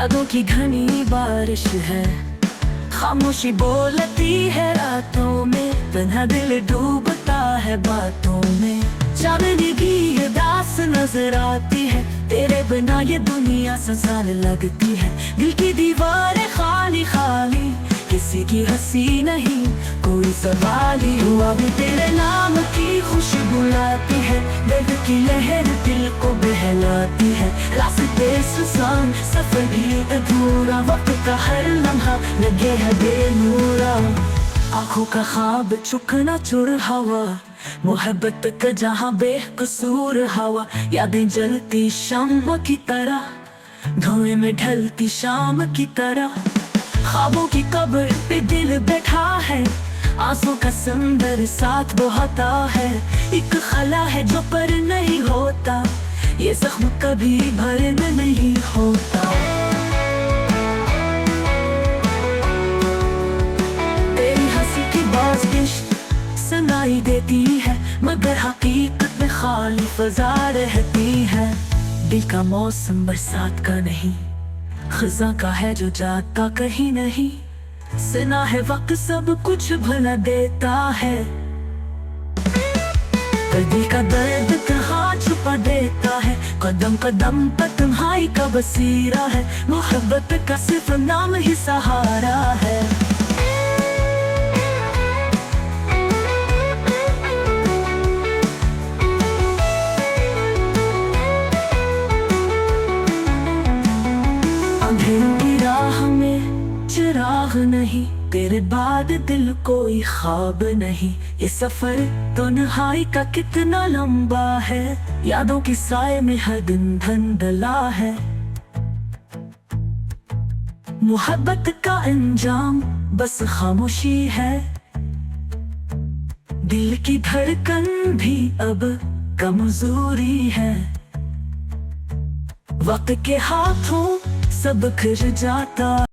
यादों की घनी बारिश है, खामोशी बोलती है रातों में, तन्हा दिल डूबता है बातों में। चांदनी भी उदास नजर आती है, तेरे बिना ये दुनिया संसार लगती है। दिल की दीवारें खाली खाली, किसी की हंसी नहीं, कोई सवाल ही हुआ भी तेरे नाम की खुशबू लाती है। दर्द की लहर दिल को बहलाती है, रास्ते सुनसान सफर भी अधूरा, वक्त का हर लम्हा लगे है बेनूरा। आँखों का ख्वाब चुकना चुर हवा, मोहब्बत का जहाँ बेकसूर हवा। यादें जलती शाम की तरह, धुएं में ढलती शाम की तरह। ख्वाबों की कब्र पे दिल बैठा है, आंसू का सुंदर साथ बहाता है। एक खला है जो पर नहीं होता, ये जख्म कभी भरना नहीं होता। तेरी हंसी की बाज़िश सुनाई देती है, मगर हकीकत में खाली फजा रहती है। दिल का मौसम बरसात का नहीं, खज़ा का है जो जाता कहीं नहीं। सुना है वक्त सब कुछ भुला देता है, दिल का दर्द कहाँ छुपा देता है। कदम कदम पर तुम्हारी का बसीरा है, मोहब्बत का सिर्फ नाम ही सहारा है। अंधेरों की राह में चिराग नहीं, तेरे बाद दिल कोई ख्वाब नहीं। ये सफर तन्हाई का कितना लंबा है, यादों की साए में हर दिन धुंधला है। मोहब्बत का अंजाम बस खामोशी है, दिल की धड़कन भी अब कमजोरी है। वक्त के हाथों सब खिल जाता